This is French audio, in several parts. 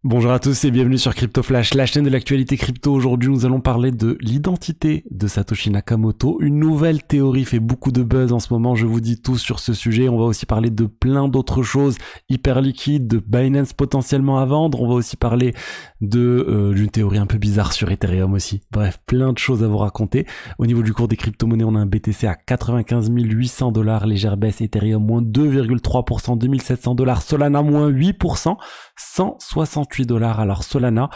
Bonjour à tous et bienvenue sur Crypto Flash, la chaîne de l'actualité crypto. Aujourd'hui, nous allons parler de l'identité de Satoshi Nakamoto. Une nouvelle théorie fait beaucoup de buzz en ce moment, je vous dis tout sur ce sujet. On va aussi parler de plein d'autres choses hyper liquides, de Binance potentiellement à vendre. On va aussi parler d'une théorie un peu bizarre sur Ethereum aussi. Bref, plein de choses à vous raconter. Au niveau du cours des crypto-monnaies, on a un BTC à 95 800 $, légère baisse, Ethereum moins 2,3%, 2700 $, Solana moins 8%, 168 $. Alors Solana,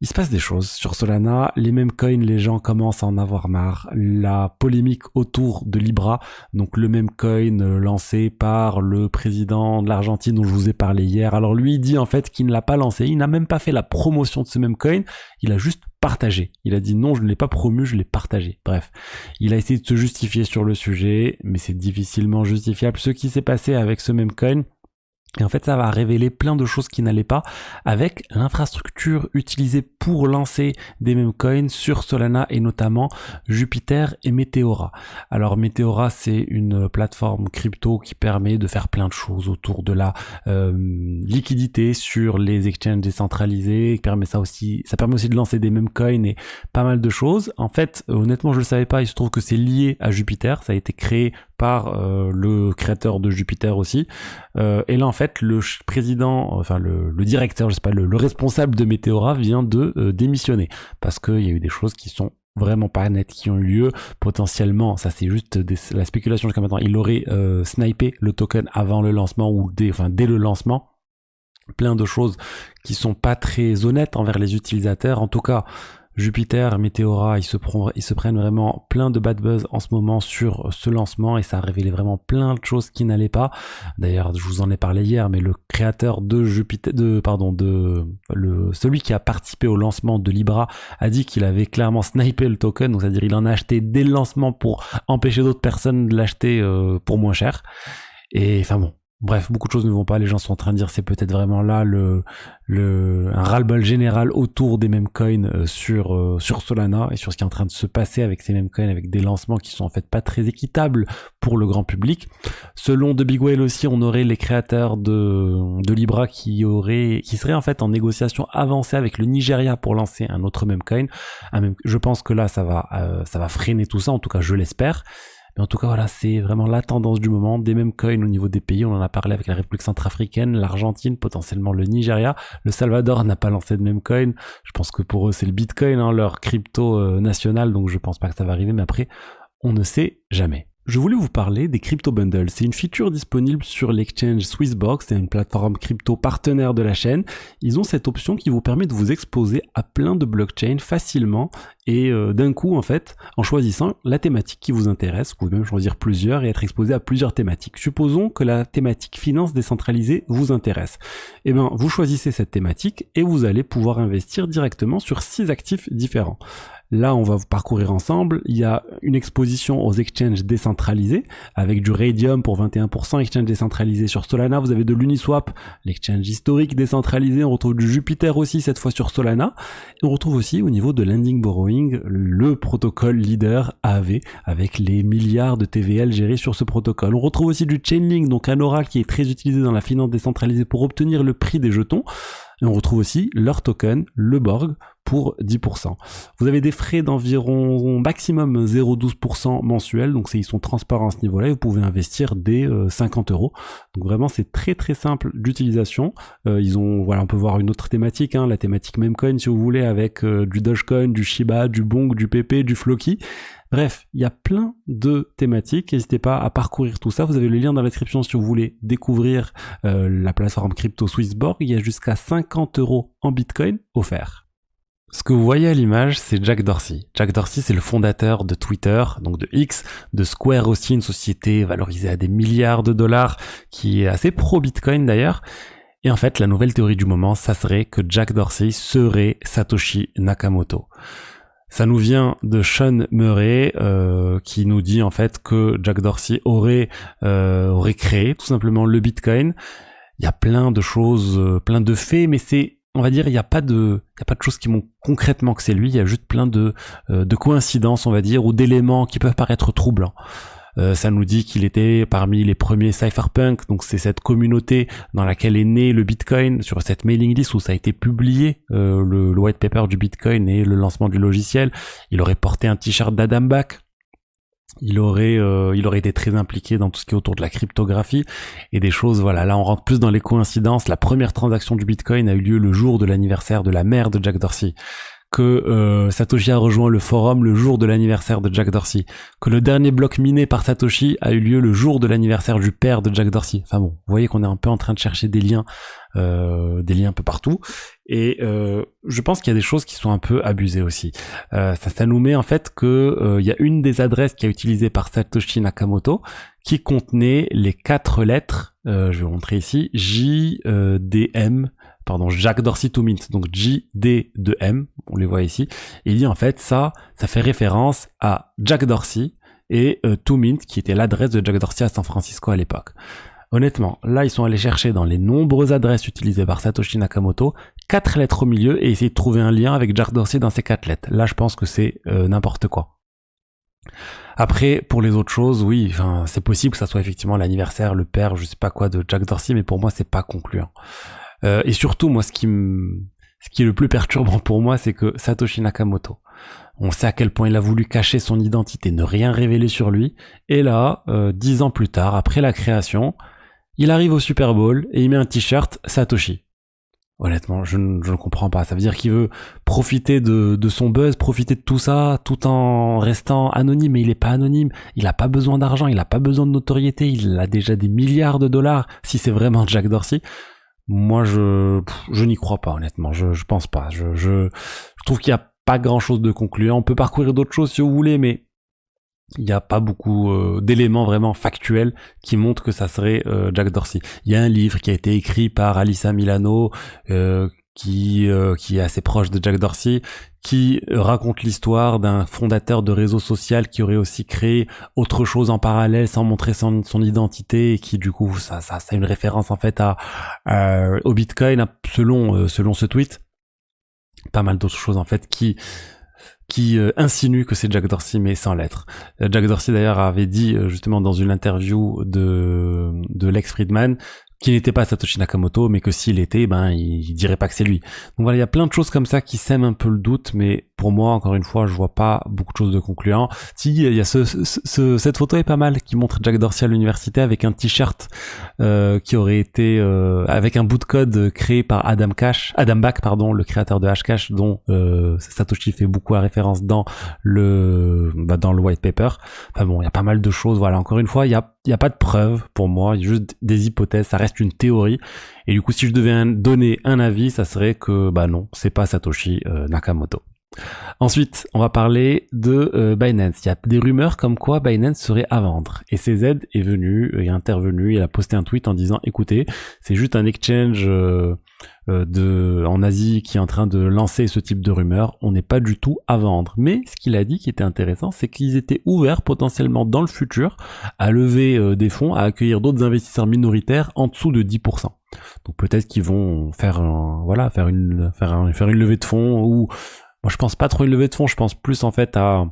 il se passe des choses sur Solana, les mêmes coins, les gens commencent à en avoir marre. La polémique autour de Libra, donc le même coin lancé par le président de l'Argentine dont je vous ai parlé hier. Alors lui, il dit en fait qu'il ne l'a pas lancé, il n'a même pas fait la promotion de ce même coin, il a juste partagé. Il a dit non, je ne l'ai pas promu, je l'ai partagé. Bref, il a essayé de se justifier sur le sujet, mais c'est difficilement justifiable. Ce qui s'est passé avec ce même coin, et en fait, ça va révéler plein de choses qui n'allaient pas avec l'infrastructure utilisée pour lancer des meme coins sur Solana et notamment Jupiter et Meteora. Alors Meteora, c'est une plateforme crypto qui permet de faire plein de choses autour de la liquidité sur les exchanges décentralisés. Ça permet aussi de lancer des meme coins et pas mal de choses. En fait, honnêtement, je le savais pas. Il se trouve que c'est lié à Jupiter. Ça a été créé par le créateur de Jupiter aussi. Et là, en fait, le président, enfin le directeur, je sais pas, le responsable de Meteora vient de démissionner parce qu'il y a eu des choses qui sont vraiment pas nettes qui ont eu lieu. Potentiellement, ça c'est juste la spéculation jusqu'à maintenant, il aurait snipé le token avant le lancement ou dès le lancement. Plein de choses qui sont pas très honnêtes envers les utilisateurs. En tout cas, Jupiter, Meteora, ils se prennent vraiment plein de bad buzz en ce moment sur ce lancement et ça a révélé vraiment plein de choses qui n'allaient pas. D'ailleurs, je vous en ai parlé hier, mais le créateur de celui qui a participé au lancement de Libra a dit qu'il avait clairement snipé le token, donc c'est-à-dire il en a acheté dès le lancement pour empêcher d'autres personnes de l'acheter pour moins cher. Et enfin bon. Bref, beaucoup de choses ne vont pas, les gens sont en train de dire c'est peut-être vraiment là un ras-le-bol général autour des meme coins sur Solana et sur ce qui est en train de se passer avec ces meme coins, avec des lancements qui sont en fait pas très équitables pour le grand public. Selon The Big Whale aussi, on aurait les créateurs de Libra qui seraient en fait en négociation avancée avec le Nigeria pour lancer un autre meme coin. Je pense que là ça va freiner tout ça, en tout cas je l'espère. Mais en tout cas, voilà, c'est vraiment la tendance du moment. Des mêmes coins au niveau des pays. On en a parlé avec la République centrafricaine, l'Argentine, potentiellement le Nigeria. Le Salvador n'a pas lancé de même coin. Je pense que pour eux, c'est le Bitcoin, leur crypto national. Donc, je pense pas que ça va arriver. Mais après, on ne sait jamais. Je voulais vous parler des Crypto Bundles. C'est une feature disponible sur l'exchange Swissbox, c'est une plateforme crypto partenaire de la chaîne. Ils ont cette option qui vous permet de vous exposer à plein de blockchains facilement et d'un coup en fait, en choisissant la thématique qui vous intéresse. Vous pouvez même choisir plusieurs et être exposé à plusieurs thématiques. Supposons que la thématique finance décentralisée vous intéresse. Eh bien, vous choisissez cette thématique et vous allez pouvoir investir directement sur 6 actifs différents. Là, on va vous parcourir ensemble. Il y a une exposition aux exchanges décentralisés avec du Raydium pour 21%, exchange décentralisé sur Solana. Vous avez de l'Uniswap, l'exchange historique décentralisé. On retrouve du Jupiter aussi, cette fois sur Solana. Et on retrouve aussi au niveau de Lending Borrowing, le protocole leader AAV avec les milliards de TVL gérés sur ce protocole. On retrouve aussi du Chainlink, donc un Aura qui est très utilisé dans la finance décentralisée pour obtenir le prix des jetons. Et on retrouve aussi leur token, le Borg, pour 10%. Vous avez des frais d'environ maximum 0,12% mensuels, donc ils sont transparents à ce niveau-là, et vous pouvez investir dès 50 €. Donc vraiment, c'est très très simple d'utilisation. On peut voir une autre thématique, la thématique Memecoin si vous voulez, avec du Dogecoin, du Shiba, du Bonk, du PP, du Floki. Bref, il y a plein de thématiques, n'hésitez pas à parcourir tout ça, vous avez le lien dans la description si vous voulez découvrir la plateforme crypto Swissborg, il y a jusqu'à 50 € en Bitcoin offerts. Ce que vous voyez à l'image, c'est Jack Dorsey. Jack Dorsey, c'est le fondateur de Twitter, donc de X, de Square aussi, une société valorisée à des milliards de dollars, qui est assez pro-Bitcoin d'ailleurs. Et en fait, la nouvelle théorie du moment, ça serait que Jack Dorsey serait Satoshi Nakamoto. Ça nous vient de Sean Murray qui nous dit en fait que Jack Dorsey aurait créé tout simplement le Bitcoin. Il y a plein de choses, plein de faits, mais on va dire, il y a pas de choses qui montrent concrètement que c'est lui. Il y a juste plein de coïncidences, on va dire, ou d'éléments qui peuvent paraître troublants. Ça nous dit qu'il était parmi les premiers cypherpunks, donc c'est cette communauté dans laquelle est né le Bitcoin, sur cette mailing list où ça a été publié, le white paper du Bitcoin et le lancement du logiciel. Il aurait porté un t-shirt d'Adam Back. Il aurait été très impliqué dans tout ce qui est autour de la cryptographie et des choses, voilà, là on rentre plus dans les coïncidences. La première transaction du Bitcoin a eu lieu le jour de l'anniversaire de la mère de Jack Dorsey, que Satoshi a rejoint le forum le jour de l'anniversaire de Jack Dorsey, que le dernier bloc miné par Satoshi a eu lieu le jour de l'anniversaire du père de Jack Dorsey. Enfin bon, vous voyez qu'on est un peu en train de chercher des liens un peu partout, et je pense qu'il y a des choses qui sont un peu abusées aussi. Ça nous met en fait que il y a une des adresses qui est utilisée par Satoshi Nakamoto qui contenait les 4 lettres, je vais vous montrer ici, Jack Dorsey to Mint, donc JD2M, on les voit ici. Et il dit en fait ça fait référence à Jack Dorsey et to Mint, qui était l'adresse de Jack Dorsey à San Francisco à l'époque. Honnêtement, là ils sont allés chercher dans les nombreuses adresses utilisées par Satoshi Nakamoto 4 lettres au milieu et essayer de trouver un lien avec Jack Dorsey dans ces 4 lettres. Là je pense que c'est n'importe quoi. Après, pour les autres choses, oui, enfin, c'est possible que ça soit effectivement l'anniversaire, le père, je sais pas quoi, de Jack Dorsey, mais pour moi c'est pas concluant. Et surtout, moi, ce qui est le plus perturbant pour moi, c'est que Satoshi Nakamoto, on sait à quel point il a voulu cacher son identité, ne rien révéler sur lui, et là, 10 ans plus tard, après la création, il arrive au Super Bowl et il met un t-shirt Satoshi. Honnêtement, je ne comprends pas. Ça veut dire qu'il veut profiter de son buzz, profiter de tout ça, tout en restant anonyme. Mais il est pas anonyme. Il a pas besoin d'argent, il a pas besoin de notoriété. Il a déjà des milliards de dollars. Si c'est vraiment Jack Dorsey, moi je n'y crois pas, honnêtement. Je pense pas. Je trouve qu'il y a pas grand chose de concluant. On peut parcourir d'autres choses si vous voulez, mais il n'y a pas beaucoup d'éléments vraiment factuels qui montrent que ça serait Jack Dorsey. Il y a un livre qui a été écrit par Alyssa Milano, qui est assez proche de Jack Dorsey, qui raconte l'histoire d'un fondateur de réseau social qui aurait aussi créé autre chose en parallèle sans montrer son identité, et qui du coup ça a une référence en fait au Bitcoin selon ce tweet. Pas mal d'autres choses en fait qui insinue que c'est Jack Dorsey mais sans l'être. Jack Dorsey d'ailleurs avait dit justement dans une interview de Lex Fridman qu'il n'était pas Satoshi Nakamoto, mais que s'il était, il dirait pas que c'est lui. Donc voilà, il y a plein de choses comme ça qui sèment un peu le doute, mais pour moi, encore une fois, je vois pas beaucoup de choses de concluant. Si, il y a cette photo est pas mal, qui montre Jack Dorsey à l'université avec un t-shirt qui aurait été avec un bout de code créé par Adam Back, le créateur de Hashcash, dont Satoshi fait beaucoup à référence dans le white paper. Enfin bon, il y a pas mal de choses. Voilà, encore une fois, il y a pas de preuves pour moi, il y a juste des hypothèses, ça reste une théorie. Et du coup, si je devais donner un avis, ça serait que non, c'est pas Satoshi Nakamoto. Ensuite, on va parler de Binance. Il y a des rumeurs comme quoi Binance serait à vendre. Et CZ est intervenu, il a posté un tweet en disant écoutez, c'est juste un exchange en Asie qui est en train de lancer ce type de rumeurs. On n'est pas du tout à vendre. Mais ce qu'il a dit qui était intéressant, c'est qu'ils étaient ouverts potentiellement dans le futur à lever des fonds, à accueillir d'autres investisseurs minoritaires en dessous de 10%. Donc peut-être qu'ils vont faire une levée de fonds, ou moi je pense pas trop une levée de fonds, je pense plus en fait à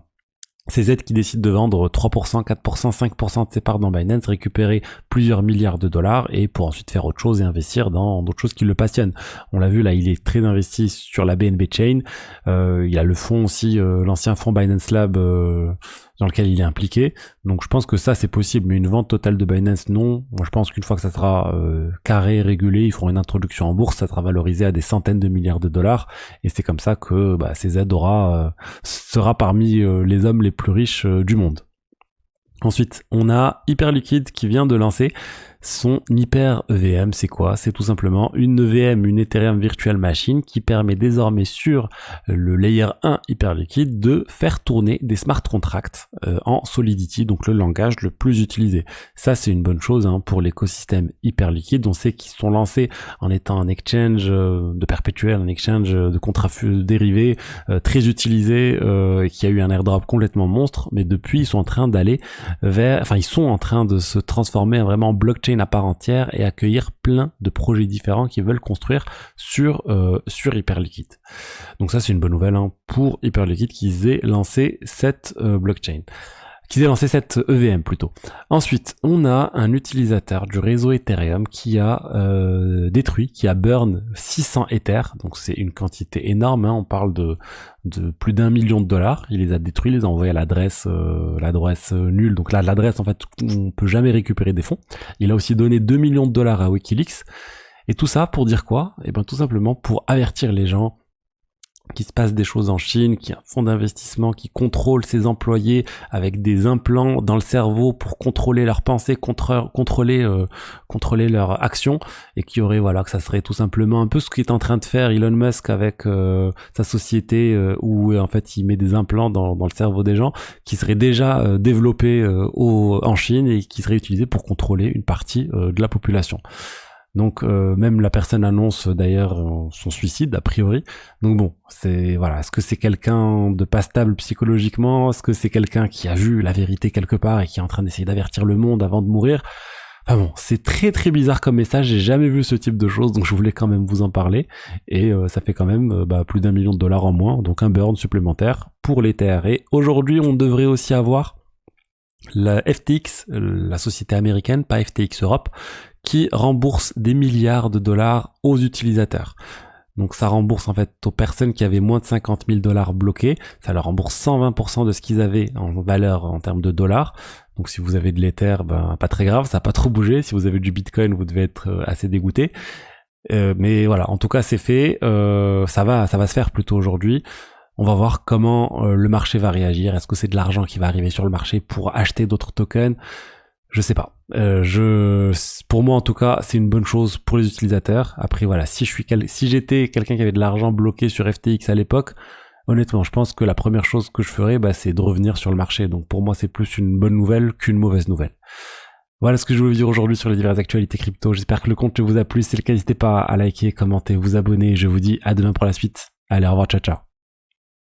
CZ qui décide de vendre 3%, 4%, 5% de ses parts dans Binance, récupérer plusieurs milliards de dollars et pour ensuite faire autre chose et investir dans d'autres choses qui le passionnent. On l'a vu là, il est très investi sur la BNB Chain, il a le fonds aussi, l'ancien fonds Binance Lab dans lequel il est impliqué, donc je pense que ça c'est possible, mais une vente totale de Binance non. Moi je pense qu'une fois que ça sera carré, régulé, ils feront une introduction en bourse, ça sera valorisé à des centaines de milliards de dollars, et c'est comme ça que CZ sera parmi les hommes les plus riches du monde. Ensuite, on a Hyperliquid qui vient de lancer son Hyper EVM. C'est quoi? C'est tout simplement une EVM, une Ethereum Virtual Machine, qui permet désormais sur le Layer 1 Hyperliquid de faire tourner des smart contracts en Solidity, donc le langage le plus utilisé. Ça, c'est une bonne chose pour l'écosystème Hyperliquid. On sait qu'ils sont lancés en étant un exchange de perpétuel, un exchange de contrats dérivés très utilisé, et qui a eu un airdrop complètement monstre, mais depuis, ils sont en train d'aller ils sont en train de se transformer en vraiment blockchain à part entière et accueillir plein de projets différents qui veulent construire sur Hyperliquid. Donc ça c'est une bonne nouvelle pour Hyperliquid qu'ils aient lancé cette blockchain. qu'ils aient lancé cette EVM plutôt. Ensuite, on a un utilisateur du réseau Ethereum qui a qui a burn 600 Ether, donc c'est une quantité énorme, hein, on parle de plus d'1 million de dollars. Il les a détruits, il les a envoyés à l'adresse nulle, donc là l'adresse en fait on peut jamais récupérer des fonds. Il a aussi donné 2 millions de dollars à Wikileaks, et tout ça pour dire quoi? Et ben tout simplement pour avertir les gens qu'il se passe des choses en Chine, qu'il y a un fonds d'investissement qui contrôle ses employés avec des implants dans le cerveau pour contrôler leurs pensées, contrôler leurs actions, et qu'il y aurait, voilà, que ça serait tout simplement un peu ce qu'est en train de faire Elon Musk avec sa société où en fait il met des implants dans le cerveau des gens, qui seraient déjà développés en Chine et qui seraient utilisés pour contrôler une partie de la population. Donc même la personne annonce d'ailleurs son suicide a priori. Donc bon, c'est voilà, est-ce que c'est quelqu'un de pas stable psychologiquement? Est-ce que c'est quelqu'un qui a vu la vérité quelque part et qui est en train d'essayer d'avertir le monde avant de mourir? Enfin bon, c'est très très bizarre comme message, j'ai jamais vu ce type de choses, donc je voulais quand même vous en parler. Et ça fait quand même plus d'1 million de dollars en moins, donc un burn supplémentaire pour l'Ether. Et aujourd'hui, on devrait aussi avoir la FTX, la société américaine, pas FTX Europe, qui rembourse des milliards de dollars aux utilisateurs. Donc ça rembourse en fait aux personnes qui avaient moins de 50 000 dollars bloqués, ça leur rembourse 120% de ce qu'ils avaient en valeur en termes de dollars. Donc si vous avez de l'Ether, pas très grave, ça n'a pas trop bougé. Si vous avez du Bitcoin, vous devez être assez dégoûté. Mais voilà, en tout cas c'est fait, ça va se faire plutôt aujourd'hui. On va voir comment le marché va réagir. Est-ce que c'est de l'argent qui va arriver sur le marché pour acheter d'autres tokens? Je sais pas. Pour moi en tout cas, c'est une bonne chose pour les utilisateurs. Après voilà, si j'étais quelqu'un qui avait de l'argent bloqué sur FTX à l'époque, honnêtement, je pense que la première chose que je ferais, c'est de revenir sur le marché. Donc pour moi, c'est plus une bonne nouvelle qu'une mauvaise nouvelle. Voilà ce que je voulais vous dire aujourd'hui sur les diverses actualités crypto. J'espère que le contenu vous a plu. Si c'est le cas, n'hésitez pas à liker, commenter, vous abonner. Je vous dis à demain pour la suite. Allez, au revoir, ciao ciao.